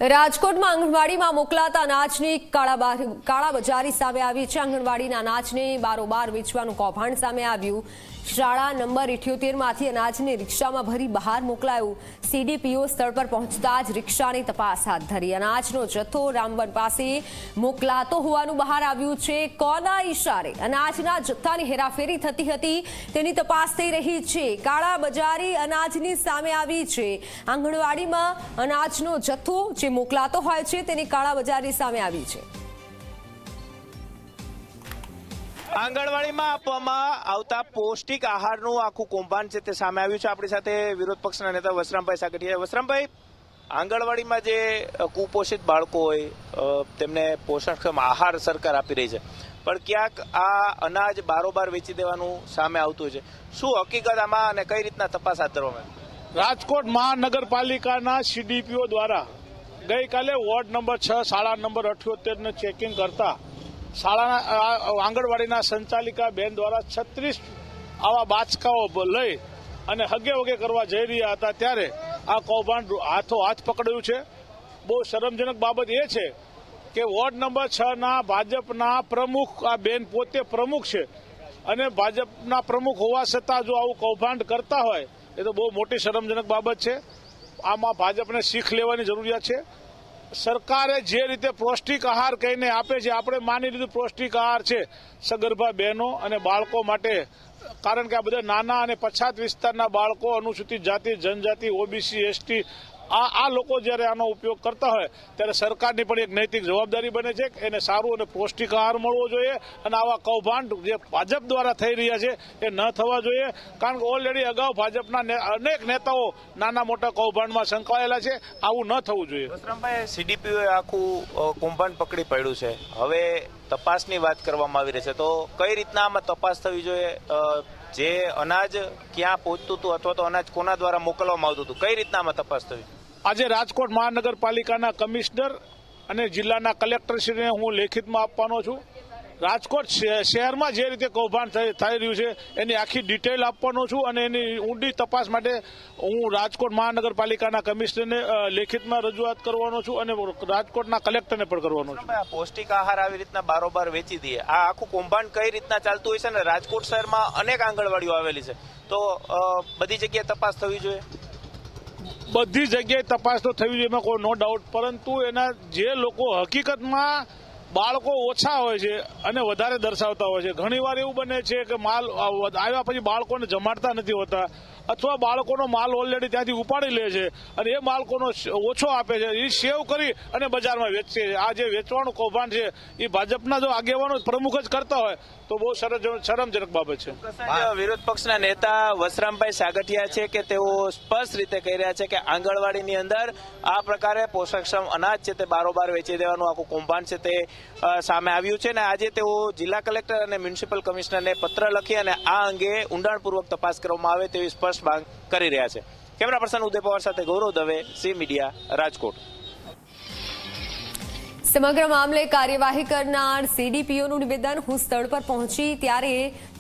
રાજકોટમાં આંગણવાડીમાં મોકલાતા અનાજની કાળાબજારી સામે આવી છે। આંગણવાડીના અનાજને બારોબાર વેચવાનું કૌભાંડ સામે આવ્યું। શાળા નંબર 78 માંથી અનાજને રિક્ષામાં ભરી બહાર મોકલાયું। સીડીપીઓ સ્થળ પર પહોંચતા જ રિક્ષાની તપાસ હાથ ધરી। અનાજનો જથ્થો રામવન પાસે મોકલાતો હોવાનું બહાર આવ્યું છે। કોના ઇશારે અનાજના જથ્થાની હેરાફેરી થતી હતી તેની તપાસ થઈ રહી છે। કાળાબજારી અનાજની સામે આવી છે। આંગણવાડીમાં અનાજનો જથ્થો જે મોકલાતો હોય છે તેની કાળાબજારી સામે આવી છે। આંગણવાડીમાં આપવામાં આવતા પૌષ્ટિક આહારનું આખું કૌભાંડ છે તે સામે આવ્યું છે। આપણી સાથે વિરોધ પક્ષના નેતા વસરામભાઈ સાગઠિયા। વસરામભાઈ, આંગણવાડીમાં જે કુપોષિત બાળકો હોય તેમને પોષણક્ષમ આહાર સરકાર આપી રહી છે, પણ ક્યાંક આ અનાજ બારોબાર વેચી દેવાનું સામે આવતું છે। શું હકીકત આમાં અને કઈ રીતના તપાસ હાથ ધરવામાં આવી? રાજકોટ મહાનગરપાલિકાના સીડીપીઓ દ્વારા ગઈકાલે વોર્ડ નંબર 6 શાળા નંબર 78 ને ચેકિંગ કરતા શાળાના આંગણવાડીના સંચાલિકા બેન દ્વારા 36 આવા બાચકાઓ લઈ અને હગે વગે કરવા જઈ રહ્યા હતા ત્યારે આ કૌભાંડ હાથો હાથ પકડ્યું છે। બહુ શરમજનક બાબત એ છે કે વોર્ડ નંબર 6 ના ભાજપના પ્રમુખ, આ બેન પોતે પ્રમુખ છે અને ભાજપના પ્રમુખ હોવા છતાં જો આવું કૌભાંડ કરતા હોય એ તો બહુ મોટી શરમજનક બાબત છે। આમાં ભાજપને શીખ લેવાની જરૂરિયાત છે। સરકારે જે રીતે પૌષ્ટિક આહાર કહીને આપે છે, આપણે માની લીધું પૌષ્ટિક આહાર છે સગર્ભા બહેનો અને બાળકો માટે, કારણ કે આ બધા નાના અને પછાત વિસ્તારના બાળકો, અનુસૂચિત જાતિ, જનજાતિ, ઓબીસી, એસટી આ લોકો જ્યારે આનો ઉપયોગ કરતા હોય ત્યારે સરકારની પણ એક નૈતિક જવાબદારી બને છે કે એને સારું અને પૌષ્ટિક આહાર મળવો જોઈએ અને આવા કૌભાંડ જે ભાજપ દ્વારા થઈ રહ્યા છે એ ન થવા જોઈએ, કારણ કે ઓલરેડી અગાઉ ભાજપના અનેક નેતાઓ નાના મોટા કૌભાંડમાં સંકળાયેલા છે। આવું ન થવું જોઈએ। વસરામભાઈ, સીડીપીઓએ આખું કૌભાંડ પકડી પડ્યું છે, હવે તપાસની વાત કરવામાં આવી રહી છે, તો કઈ રીતના આમાં તપાસ થવી જોઈએ? જે અનાજ ક્યાં પહોંચતું હતું અથવા તો અનાજ કોના દ્વારા મોકલવામાં આવતું હતું, કઈ રીતના આમાં તપાસ થવી? આજે રાજકોટ મહાનગરપાલિકાના કમિશનર અને જિલ્લાના કલેક્ટરશ્રીને હું લેખિતમાં આપવાનો છું। રાજકોટ શહેરમાં જે રીતે કૌભાંડ થઈ રહ્યું છે એની આખી ડિટેલ આપવાનો છું અને એની ઊંડી તપાસ માટે હું રાજકોટ મહાનગરપાલિકાના કમિશનરને લેખિતમાં રજૂઆત કરવાનો છું અને રાજકોટના કલેક્ટરને પણ કરવાનો છું। પૌષ્ટિક આહાર આવી રીતના બારોબાર વેચી દઈએ, આ આખું કૌભાંડ કઈ રીતના ચાલતું હોય છે? ને રાજકોટ શહેરમાં અનેક આંગણવાડીઓ આવેલી છે, તો બધી જગ્યાએ તપાસ થવી જોઈએ? બધી જગ્યાએ તપાસ તો થવી જોઈએ, એમાં કોઈ નો ડાઉટ, પરંતુ એના જે લોકો હકીકતમાં બાળકો ઓછા હોય છે અને વધારે દર્શાવતા હોય છે, ઘણીવાર એવું બને છે કે માલ આવ્યા પછી બાળકોને જમાડતા નથી હોતા અથવા બાળકોનો માલ ઓલરેડી ત્યાંથી ઉપાડી લે છે અને એ બાળકોનો ઓછો આપે છે, એ સેવ કરી અને બજારમાં વેચશે છે। આ જે વેચવાનું કૌભાંડ છે એ ભાજપના જો આગેવાનો પ્રમુખ જ કરતા હોય તો બહુ શરમજનક બાબત છે। વિરોધ પક્ષના નેતા વસરામભાઈ સાગઠિયા છે કે તેઓ સ્પષ્ટ રીતે કહી રહ્યા છે કે આંગણવાડીની અંદર આ પ્રકારે પોષકક્ષમ અનાજ છે તે બારોબાર વેચી દેવાનું આખું કૌભાંડ છે તે સામે આવ્યું છે, અને આજે તેઓ જિલ્લા કલેક્ટર અને મ્યુનિસિપલ કમિશનરને પત્ર લખી અને આ અંગે ઊંડાણપૂર્વક તપાસ કરવામાં આવે તેવી સ્પષ્ટ માંગ કરી રહ્યા છે। કેમેરા પર્સન ઉદય પવાર સાથે ગૌરવ દવે, સી મીડિયા, રાજકોટ। સમગ્ર મામલે કાર્યવાહી કરનાર સીડીપીઓનું નિવેદન, હું સ્થળ પર પહોંચી ત્યારે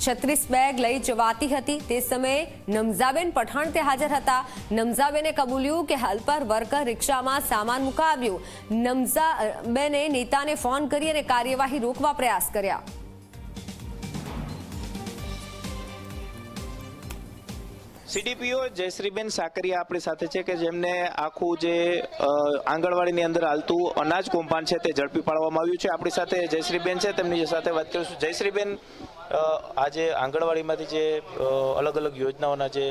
36 બેગ લઈ જવાતી હતી, તે સમયે નમઝાબેન પઠાણ તે હાજર હતા। નમઝાબેને કબૂલ્યું કે હેલ્પર વર્કર રિક્ષામાં સામાન મુકાવ્યું। નમઝાબેને નેતાને ફોન કરી અને કાર્યવાહી રોકવા પ્રયાસ કર્યા। સીડીપીઓ જયશ્રીબેન સાકરિયા આપણી સાથે છે કે જેમને આખું જે આંગણવાડીની અંદર હાલતું અનાજ કૌભાંડ છે તે ઝડપી પાડવામાં આવ્યું છે। આપણી સાથે જયશ્રીબેન છે, તેમની સાથે વાત કરીશું। જયશ્રીબેન, આજે આંગણવાડીમાંથી જે અલગ અલગ યોજનાઓના જે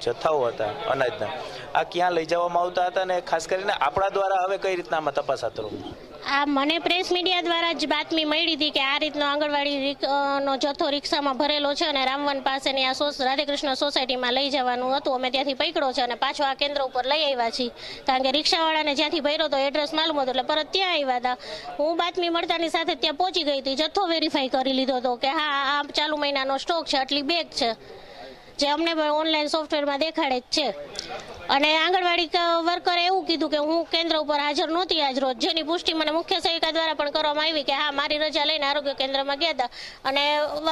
જથ્થાઓ હતા અનાજના, આ ક્યાં લઈ જવામાં આવતા હતા અને ખાસ કરીને આપણા દ્વારા હવે કઈ રીતના આમાં તપાસ હાથ ધરવામાં? આ મને પ્રેસ મીડિયા દ્વારા જ બાતમી મળી હતી કે આ રીતનો આંગણવાડી નો જથ્થો રિક્ષામાં ભરેલો છે અને રામવન પાસેની આ રાધેકૃષ્ણ સોસાયટીમાં લઈ જવાનું હતું। અમે ત્યાંથી પકડ્યો છે અને પાછો આ કેન્દ્ર ઉપર લઈ આવ્યા છીએ, કારણ કે રિક્ષાવાળાને જ્યાંથી ભર્યો તો એડ્રેસ માલુમ હતું એટલે પરત ત્યાં આવ્યા હતા। હું બાતમી મળતાની સાથે ત્યાં પહોંચી ગઈ હતી, જથ્થો વેરીફાઈ કરી લીધો હતો કે હા આ ચાલુ મહિનાનો સ્ટોક છે, આટલી બેગ છે, જે અમને પણ ઓનલાઈન સોફ્ટવેરમાં દેખાડે જ છે। અને આંગણવાડી વર્કરે એવું કીધું કે હું કેન્દ્ર ઉપર હાજર નહોતી આજ રોજ, જેની પુષ્ટિ મને મુખ્ય સહાયિકા દ્વારા પણ કરવામાં આવી કે હા મારી રજા લઈને આરોગ્ય કેન્દ્રમાં ગયા હતા. અને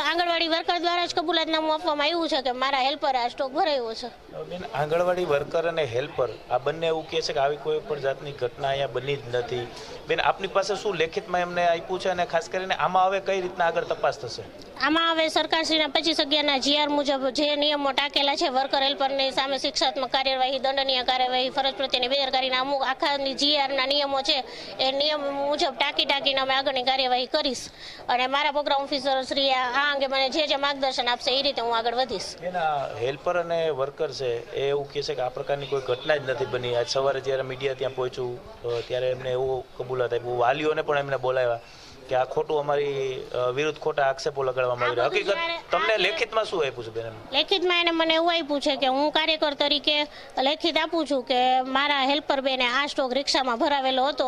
આંગણવાડી વર્કર દ્વારા જ કબૂલાતનામું આપવામાં આવ્યું છે કે મારા હેલ્પરે આ સ્ટોક ભરાયો છે. બેન, આંગણવાડી વર્કર અને હેલ્પર આ બંને એવું કહે છે કે આવી કોઈ પણ જાતની ઘટના અહીંયા બની જ નથી. બેન, આપની પાસે શું લેખિતમાં એમને આપ્યું છે અને ખાસ કરીને આમાં હવે કઈ રીતના આગળ તપાસ થશે? આમાં હવે સરકારશ્રીના 25/11ના GR મુજબ જે નિયમો ટાંકેલા છે, વર્કર હેલ્પરની સામે શિક્ષાત્મક કાર્યવાહી, દંડનીય કાર્યવાહી, ફરજ પ્રત્યેની બેદરકારીના અમુક આખાની GRના નિયમો છે એ નિયમ મુજબ ટાંકીને અમે આગળની કાર્યવાહી કરીશ. અને મારા પ્રોગ્રામ ઓફિસર શ્રી આ અંગે મને જે માર્ગદર્શન આપશે એ રીતે હું આગળ વધીશ. બેન, હેલ્પર અને વર્કર છે એ એવું કહે છે કે આ પ્રકારની કોઈ ઘટના જ નથી બની. આજ સવારે જ્યારે મીડિયા ત્યાં પહોંચ્યું ત્યારે એમને એવું કબૂલાત આપ્યું, વાલીઓને પણ એમને બોલાવ્યા કે આ ખોટું અમારી વિરુદ્ધ ખોટા આક્ષેપો લગાડવામાં આવી રહ્યા. હકીકત તમને લેખિતમાં શું આપ્યું છે બેન? લેખિતમાં એને મને એવું આપ્યું છે કે હું કાર્યકર તરીકે લેખિત આપું છું કે મારા હેલ્પર બેને આ સ્ટોક રિક્ષામાં ભરાવેલો હતો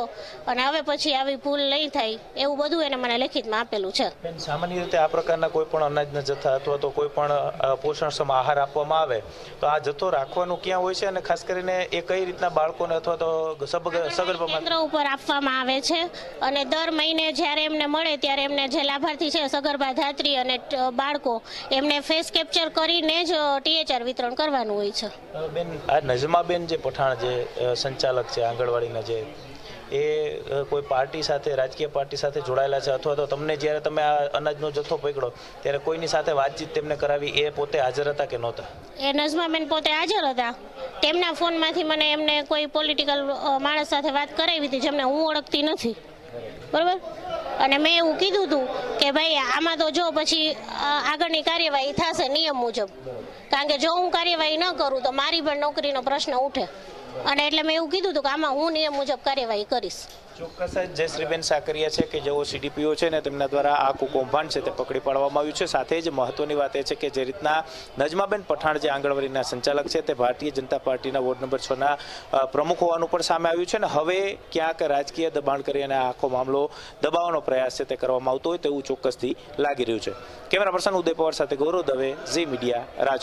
અને હવે પછી આવી ભૂલ નહીં થાય એવું બધું એને મને લેખિતમાં આપેલું છે. બેન, સામાન્ય રીતે આ પ્રકારના કોઈ પણ અનાજના જથ્થા અથવા તો કોઈ પણ પોષણક્ષમ આહાર આપવામાં આવે તો આ જથ્થો રાખવાનું ક્યાં હોય છે અને ખાસ કરીને એ કઈ રીતના બાળકોને અથવા તો સગર્ભા કેન્દ્ર ઉપર આપવામાં આવે છે અને દર મહિને જ્યારે એમને મળે ત્યારે એમને જે લાભાર્થી છે સગર્ભા ધાત્રી અને બાળકો એમને ફેસ કેપ્ચર કરીને જ THR વિતરણ કરવાનું હોય છે. બેન, આ નજમાબેન જે પઠાણ જે સંચાલક છે આંગણવાડીના, જે એ કોઈ પાર્ટી સાથે, રાજકીય પાર્ટી સાથે જોડાયેલા છે અથવા તો તમને જ્યારે તમે આ અનાજનો જથ્થો પકડો ત્યારે કોઈની સાથે વાતચીત તેમને કરાવી, એ પોતે હાજર હતા કે નહોતા? એ નજમાબેન પોતે હાજર હતા. તેમના ફોનમાંથી મને એમને કોઈ પોલિટિકલ માણસ સાથે વાત કરાવી હતી જેમને હું ઓળખતી નથી, બરાબર. અને મેં એવું કીધું હતું કે ભાઈ આમાં તો જો પછી આગળની કાર્યવાહી થશે નિયમ મુજબ, કારણ કે જો હું કાર્યવાહી ન કરું તો મારી પણ નોકરીનો પ્રશ્ન ઉઠે. અને એટલે મેં એવું કીધું હતું કે આમાં હું નિયમ મુજબ કાર્યવાહી કરીશ. ચોક્કસ જ જયશ્રીબેન સાકરિયા છે કે જેઓ CDPO છે ને તેમના દ્વારા આખું કૌભાંડ છે તે પકડી પાડવામાં આવ્યું છે. સાથે જ મહત્વની વાત એ છે કે જે રીતના નજમાબેન પઠાણ જે આંગણવાડીના સંચાલક છે તે ભારતીય જનતા પાર્ટીના વોર્ડ નંબર 6ના પ્રમુખ હોવાનું પણ સામે આવ્યું છે ને હવે ક્યાંક રાજકીય દબાણ કરી અને આખો મામલો દબાવવાનો પ્રયાસ છે તે કરવામાં આવતો હોય તેવું ચોક્કસથી લાગી રહ્યું છે. કેમેરા પર્સન ઉદય પવાર સાથે ગૌરવ દવે, ઝી મીડિયા, રાજકોટ.